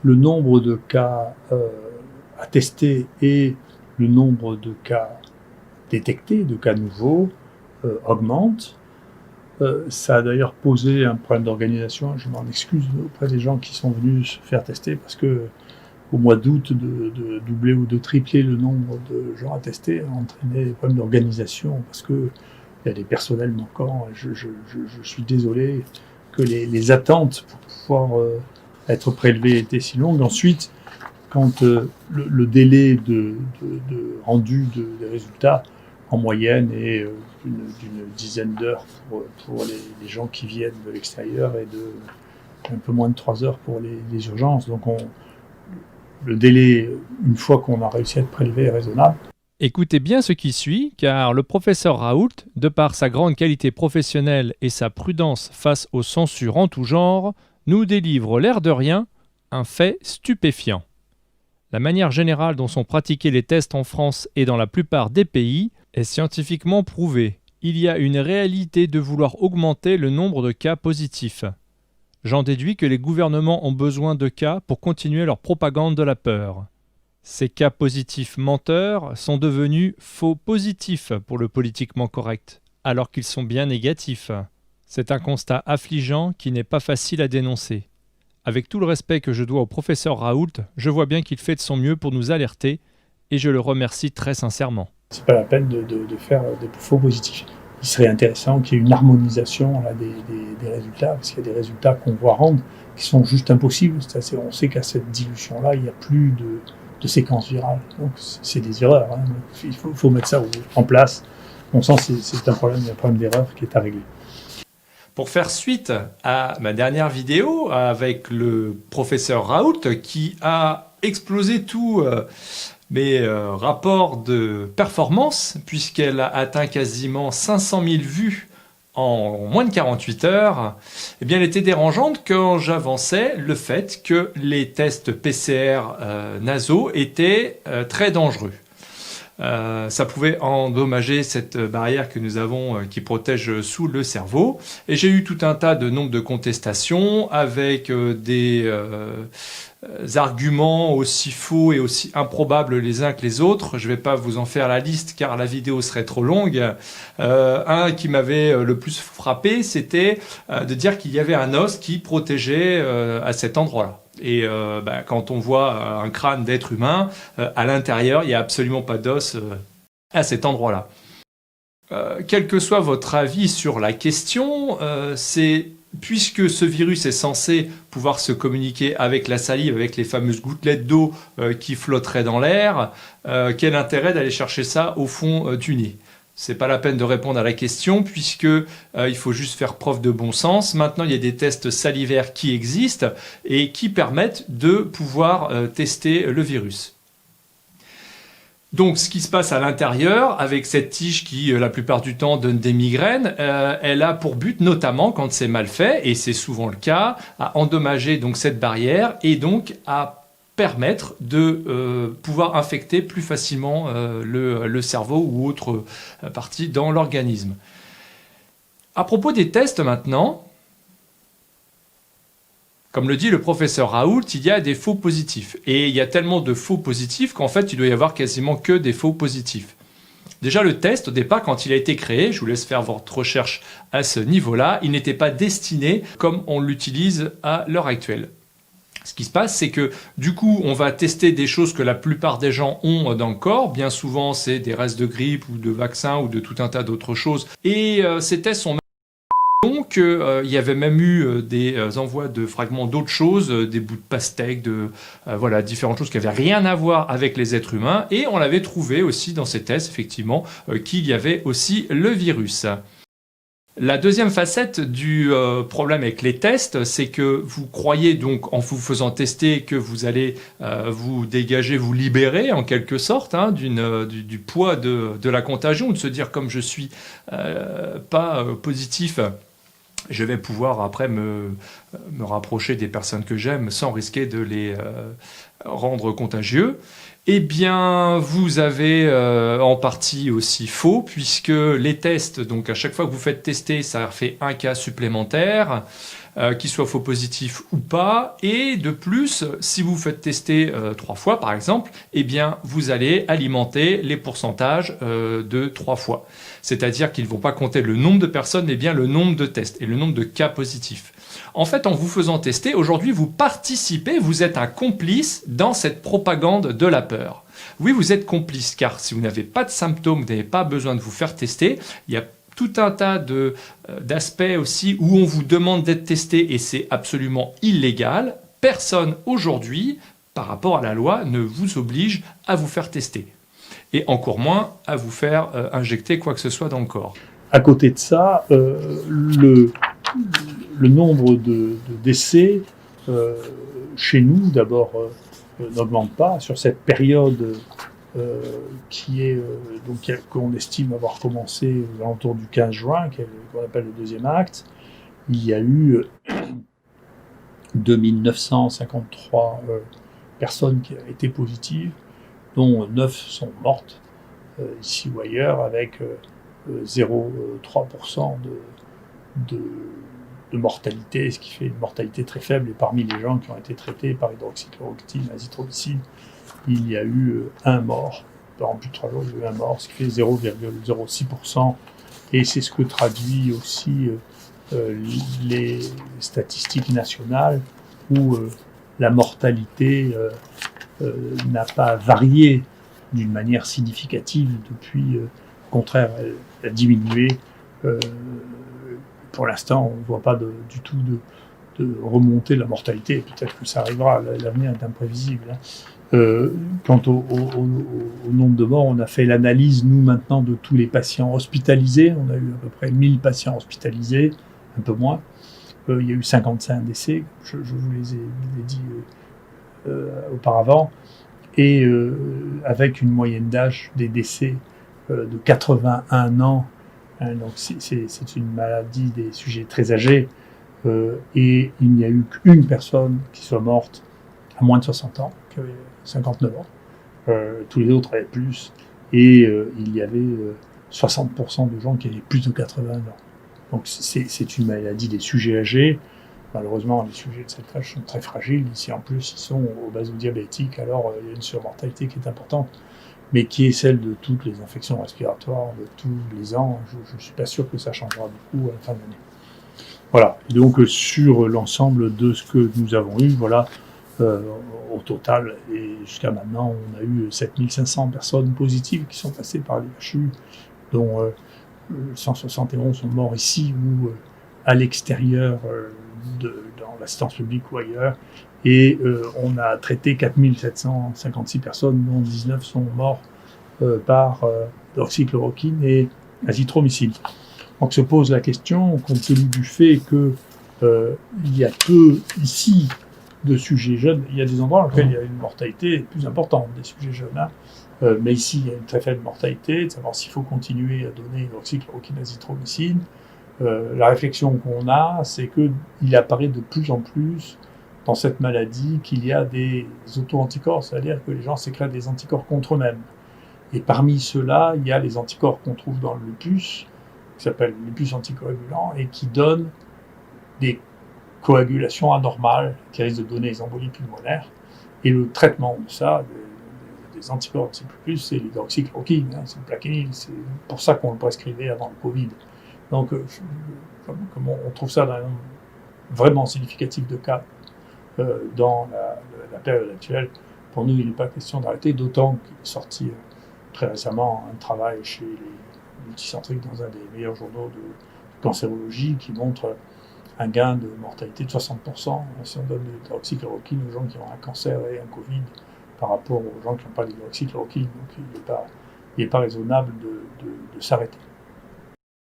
le nombre de cas attestés et le nombre de cas détectés, de cas nouveaux, augmente. Ça a d'ailleurs posé un problème d'organisation. Je m'en excuse auprès des gens qui sont venus se faire tester parce que au mois d'août, de doubler ou de tripler le nombre de gens à tester a entraîné des problèmes d'organisation parce qu'il y a des personnels manquants. Je suis désolé que les attentes pour pouvoir être prélevés étaient si longues. Ensuite, quand le délai de rendu des résultats en moyenne est d'une dizaine d'heures pour les gens qui viennent de l'extérieur et un peu moins de 3 heures pour les urgences. Donc le délai, une fois qu'on a réussi à être prélevé, est raisonnable. Écoutez bien ce qui suit, car le professeur Raoult, de par sa grande qualité professionnelle et sa prudence face aux censures en tout genre, nous délivre l'air de rien un fait stupéfiant. La manière générale dont sont pratiqués les tests en France et dans la plupart des pays est scientifiquement prouvée. Il y a une réalité de vouloir augmenter le nombre de cas positifs. J'en déduis que les gouvernements ont besoin de cas pour continuer leur propagande de la peur. Ces cas positifs menteurs sont devenus faux positifs pour le politiquement correct, alors qu'ils sont bien négatifs. C'est un constat affligeant qui n'est pas facile à dénoncer. Avec tout le respect que je dois au professeur Raoult, je vois bien qu'il fait de son mieux pour nous alerter, et je le remercie très sincèrement. C'est pas la peine de faire des faux positifs. Il serait intéressant qu'il y ait une harmonisation là, des résultats, parce qu'il y a des résultats qu'on voit rendre qui sont juste impossibles. On sait qu'à cette dilution-là, il n'y a plus de séquence virale. Donc c'est des erreurs. Hein. Il faut mettre ça en place. Bon sens, c'est un problème d'erreur qui est à régler. Pour faire suite à ma dernière vidéo avec le professeur Raoult qui a explosé tous mes rapports de performance puisqu'elle a atteint quasiment 500 000 vues en moins de 48 heures, eh bien elle était dérangeante quand j'avançais le fait que les tests PCR nasaux étaient très dangereux. Ça pouvait endommager cette barrière que nous avons qui protège sous le cerveau. Et j'ai eu tout un tas de nombres de contestations avec des arguments aussi faux et aussi improbables les uns que les autres. Je ne vais pas vous en faire la liste car la vidéo serait trop longue. Un qui m'avait le plus frappé, c'était de dire qu'il y avait un os qui protégeait à cet endroit-là. Et quand on voit un crâne d'être humain, à l'intérieur, il n'y a absolument pas d'os à cet endroit-là. Quel que soit votre avis sur la question, puisque ce virus est censé pouvoir se communiquer avec la salive, avec les fameuses gouttelettes d'eau qui flotteraient dans l'air, quel intérêt d'aller chercher ça au fond du nez ? C'est pas la peine de répondre à la question puisque il faut juste faire preuve de bon sens. Maintenant, il y a des tests salivaires qui existent et qui permettent de pouvoir tester le virus. Donc, ce qui se passe à l'intérieur, avec cette tige qui, la plupart du temps, donne des migraines, elle a pour but, notamment quand c'est mal fait, et c'est souvent le cas, à endommager donc cette barrière et donc à permettre de pouvoir infecter plus facilement le cerveau ou autre partie dans l'organisme. À propos des tests maintenant, comme le dit le professeur Raoult, il y a des faux positifs. Et il y a tellement de faux positifs qu'en fait, il doit y avoir quasiment que des faux positifs. Déjà, le test, au départ, quand il a été créé, je vous laisse faire votre recherche à ce niveau-là, il n'était pas destiné comme on l'utilise à l'heure actuelle. Ce qui se passe, c'est que du coup, on va tester des choses que la plupart des gens ont dans le corps. Bien souvent, c'est des restes de grippe ou de vaccins ou de tout un tas d'autres choses. Et ces tests sont donc, il y avait même eu des envois de fragments d'autres choses, des bouts de pastèque, voilà, différentes choses qui n'avaient rien à voir avec les êtres humains. Et on l'avait trouvé aussi dans ces tests, effectivement, qu'il y avait aussi le virus. La deuxième facette du problème avec les tests, c'est que vous croyez donc en vous faisant tester que vous allez vous dégager, vous libérer en quelque sorte du poids de la contagion, de se dire comme je suis pas positif, je vais pouvoir après me rapprocher des personnes que j'aime sans risquer de les rendre contagieux. Eh bien, vous avez en partie aussi faux, puisque les tests, donc à chaque fois que vous faites tester, ça fait un cas supplémentaire. qu'il soit faux positif ou pas. Et de plus, si vous faites tester 3 fois, par exemple, eh bien, vous allez alimenter les pourcentages de 3 fois. C'est-à-dire qu'ils ne vont pas compter le nombre de personnes, mais bien le nombre de tests et le nombre de cas positifs. En fait, en vous faisant tester, aujourd'hui, vous participez, vous êtes un complice dans cette propagande de la peur. Oui, vous êtes complice, car si vous n'avez pas de symptômes, vous n'avez pas besoin de vous faire tester, il y a tout un tas d'aspects aussi où on vous demande d'être testé et c'est absolument illégal. Personne aujourd'hui, par rapport à la loi, ne vous oblige à vous faire tester. Et encore moins à vous faire injecter quoi que ce soit dans le corps. À côté de ça, le nombre de décès chez nous, d'abord, n'augmente pas sur cette période qui est donc qu'on estime avoir commencé aux alentours du 15 juin, qu'on appelle le deuxième acte. Il y a eu 2953 personnes qui ont été positives, dont 9 sont mortes ici ou ailleurs, avec 0,3% de mortalité, ce qui fait une mortalité très faible. Et parmi les gens qui ont été traités par hydroxychloroquine, azithromycine, il y a eu un mort. En plus de 3 jours, il y a eu un mort, ce qui fait 0,06%. Et c'est ce que traduit aussi les statistiques nationales, où la mortalité n'a pas varié d'une manière significative depuis, au contraire, elle a diminué. Pour l'instant, on ne voit pas du tout de remontée de la mortalité. Peut-être que ça arrivera, l'avenir est imprévisible. Quant au nombre de morts, on a fait l'analyse, nous, maintenant, de tous les patients hospitalisés. On a eu à peu près 1000 patients hospitalisés, un peu moins. Il y a eu 55 décès, je vous les ai dit auparavant. Et avec une moyenne d'âge des décès de 81 ans. Donc c'est une maladie des sujets très âgés. Et il n'y a eu qu'une personne qui soit morte à moins de 60 ans, qui avait 59 ans. Tous les autres avaient plus. Et il y avait 60% de gens qui avaient plus de 80 ans. Donc c'est une maladie des sujets âgés. Malheureusement, les sujets de cet âge sont très fragiles. Ici, en plus, ils sont obésodiabétiques. Alors, il y a une surmortalité qui est importante, mais qui est celle de toutes les infections respiratoires de tous les ans. Je ne suis pas sûr que ça changera beaucoup à la fin de l'année. Voilà. Et donc, sur l'ensemble de ce que nous avons eu, voilà, au total, et jusqu'à maintenant, on a eu 7500 personnes positives qui sont passées par l'IHU, dont 171 sont morts ici ou à l'extérieur dans l'assistance publique ou ailleurs. Et on a traité 4756 personnes, dont 19 sont morts par hydroxychloroquine et azithromycine. Donc se pose la question, compte tenu du fait que il y a peu ici de sujets jeunes, il y a des endroits dans lesquels il y a une mortalité plus importante des sujets jeunes, hein. Mais ici il y a une très faible mortalité, de savoir s'il faut continuer à donner hydroxychloroquine, azithromycine. La réflexion qu'on a, c'est qu'il apparaît de plus en plus dans cette maladie qu'il y a des auto-anticorps, c'est-à-dire que les gens sécrètent des anticorps contre eux-mêmes. Et parmi ceux-là, il y a les anticorps qu'on trouve dans le lupus, qui s'appellent lupus anticoagulant, et qui donnent des coagulations anormales, qui risquent de donner des embolies pulmonaires. Et le traitement de ça, des anticorps anti-lupus, c'est l'hydroxychloroquine, hein, c'est le Plaquenil, c'est pour ça qu'on le prescrivait avant le Covid. Donc, comme on trouve ça dans un nombre vraiment significatif de cas dans la période actuelle, pour nous, il n'est pas question d'arrêter, d'autant qu'il est sorti très récemment un travail chez les multicentriques dans un des meilleurs journaux de cancérologie qui montre un gain de mortalité de 60% si on donne de l'hydroxychloroquine aux gens qui ont un cancer et un Covid par rapport aux gens qui n'ont pas d'hydroxychloroquine. Donc, il n'est pas raisonnable de s'arrêter.